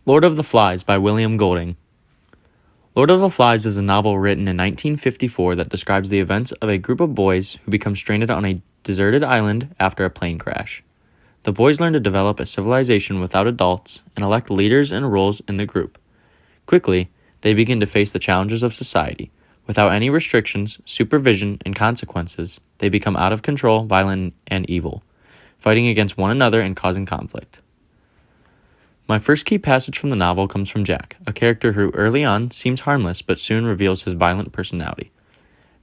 Lord of the Flies by William Golding. Lord of the Flies is a novel written in 1954 that describes the events of a group of boys who become stranded on a deserted island after a plane crash. The boys learn to develop a civilization without adults and elect leaders and roles in the group. Quickly, they begin to face the challenges of society. Without any restrictions, supervision, and consequences, they become out of control, violent, and evil, fighting against one another and causing conflict. My first key passage from the novel comes from Jack, a character who early on seems harmless but soon reveals his violent personality.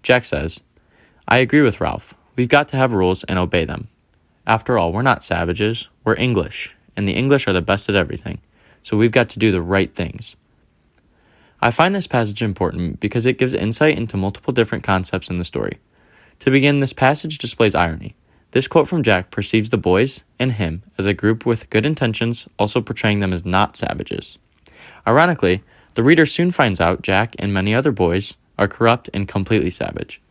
Jack says, "I agree with Ralph. We've got to have rules and obey them. After all, we're not savages, we're English, and the English are the best at everything, so we've got to do the right things." I find this passage important because it gives insight into multiple different concepts in the story. To begin, this passage displays irony. This quote from Jack perceives the boys and him as a group with good intentions, also portraying them as not savages. Ironically, the reader soon finds out Jack and many other boys are corrupt and completely savage.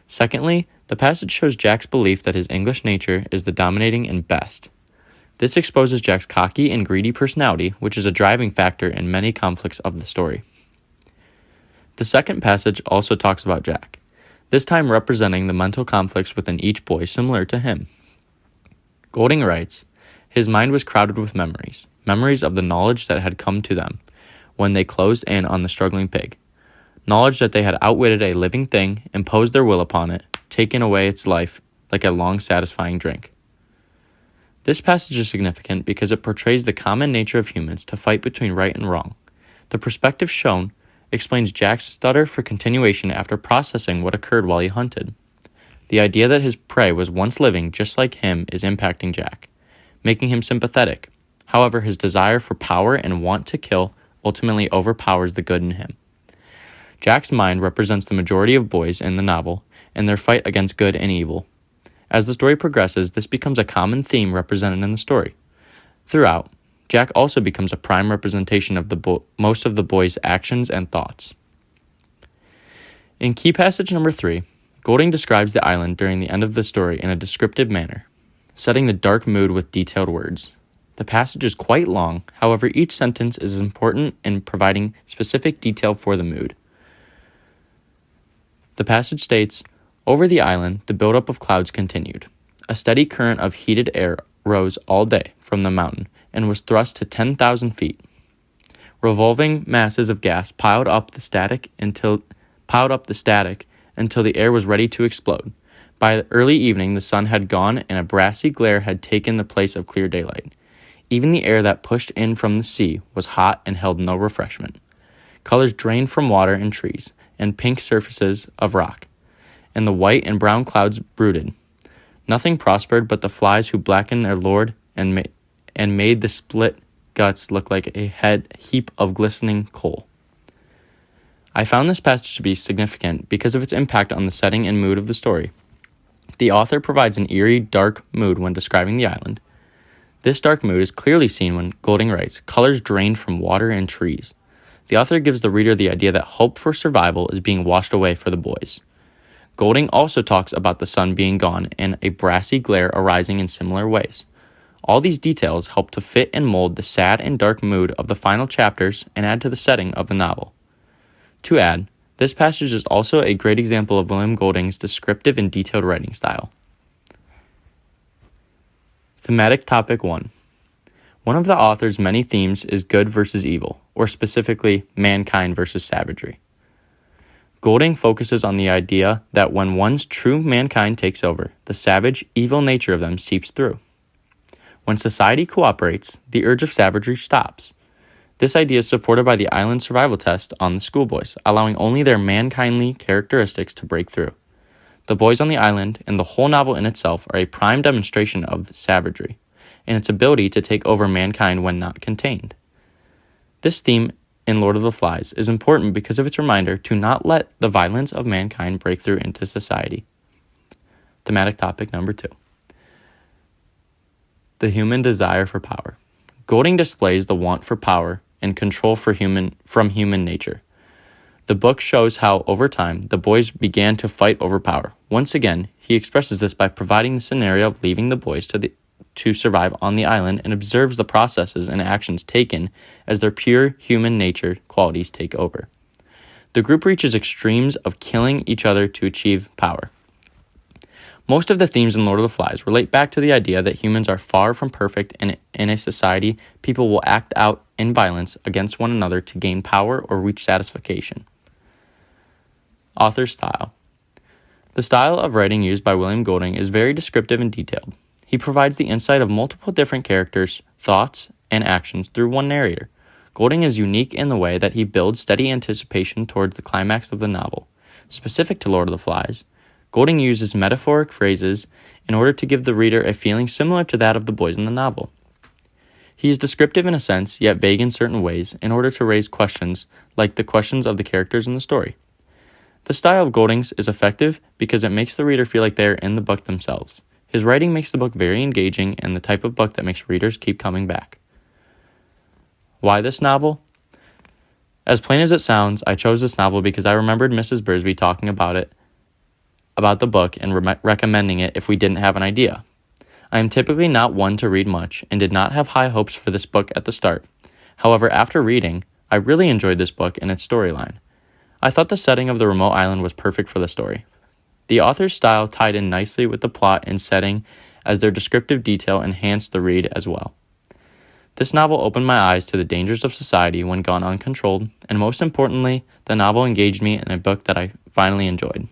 Secondly, the passage shows Jack's belief that his English nature is the dominating and best. This exposes Jack's cocky and greedy personality, which is a driving factor in many conflicts of the story. The second passage also talks about Jack, this time representing the mental conflicts within each boy similar to him. Golding writes, "His mind was crowded with memories of the knowledge that had come to them when they closed in on the struggling pig, knowledge that they had outwitted a living thing, imposed their will upon it, taken away its life like a long satisfying drink." This passage is significant because it portrays the common nature of humans to fight between right and wrong. The perspective shown explains Jack's stutter for continuation after processing what occurred while he hunted. The idea that his prey was once living just like him is impacting Jack, making him sympathetic. However, his desire for power and want to kill ultimately overpowers the good in him. Jack's mind represents the majority of boys in the novel and their fight against good and evil. As the story progresses, this becomes a common theme represented in the story. Throughout, Jack also becomes a prime representation of most of the boys' actions and thoughts. In key passage number 3, Golding describes the island during the end of the story in a descriptive manner, setting the dark mood with detailed words. The passage is quite long, however each sentence is important in providing specific detail for the mood. The passage states, "Over the island, the buildup of clouds continued. A steady current of heated air rose all day from the mountain and was thrust to 10,000 feet. Revolving masses of gas piled up the static until the air was ready to explode. By early evening, the sun had gone and a brassy glare had taken the place of clear daylight. Even the air that pushed in from the sea was hot and held no refreshment. Colors drained from water and trees, and pink surfaces of rock, and the white and brown clouds brooded. Nothing prospered but the flies who blackened their lord and made the split guts look like a heap of glistening coal." I found this passage to be significant because of its impact on the setting and mood of the story. The author provides an eerie, dark mood when describing the island. This dark mood is clearly seen when Golding writes, "Colors drained from water and trees." The author gives the reader the idea that hope for survival is being washed away for the boys. Golding also talks about the sun being gone and a brassy glare arising in similar ways. All these details help to fit and mold the sad and dark mood of the final chapters and add to the setting of the novel. To add, this passage is also a great example of William Golding's descriptive and detailed writing style. Thematic Topic 1. One of the author's many themes is good versus evil, or specifically mankind versus savagery. Golding focuses on the idea that when one's true mankind takes over, the savage, evil nature of them seeps through. When society cooperates, the urge of savagery stops. This idea is supported by the island survival test on the schoolboys, allowing only their mankindly characteristics to break through. The boys on the island and the whole novel in itself are a prime demonstration of savagery and its ability to take over mankind when not contained. This theme in Lord of the Flies is important because of its reminder to not let the violence of mankind break through into society. Thematic topic number 2. The human desire for power. Golding displays the want for power and control from human nature. The book shows how, over time, the boys began to fight over power. Once again, he expresses this by providing the scenario of leaving the boys to to survive on the island and observes the processes and actions taken as their pure human nature qualities take over. The group reaches extremes of killing each other to achieve power. Most of the themes in Lord of the Flies relate back to the idea that humans are far from perfect, and in a society, people will act out in violence against one another to gain power or reach satisfaction. Author style. The style of writing used by William Golding is very descriptive and detailed. He provides the insight of multiple different characters, thoughts, and actions through one narrator. Golding is unique in the way that he builds steady anticipation towards the climax of the novel. Specific to Lord of the Flies, Golding uses metaphoric phrases in order to give the reader a feeling similar to that of the boys in the novel. He is descriptive in a sense, yet vague in certain ways, in order to raise questions like the questions of the characters in the story. The style of Golding's is effective because it makes the reader feel like they are in the book themselves. His writing makes the book very engaging and the type of book that makes readers keep coming back. Why this novel? As plain as it sounds, I chose this novel because I remembered Mrs. Bursby talking about the book and recommending it if we didn't have an idea. I am typically not one to read much and did not have high hopes for this book at the start. However, after reading, I really enjoyed this book and its storyline. I thought the setting of the remote island was perfect for the story. The author's style tied in nicely with the plot and setting, as their descriptive detail enhanced the read as well. This novel opened my eyes to the dangers of society when gone uncontrolled, and most importantly, the novel engaged me in a book that I finally enjoyed.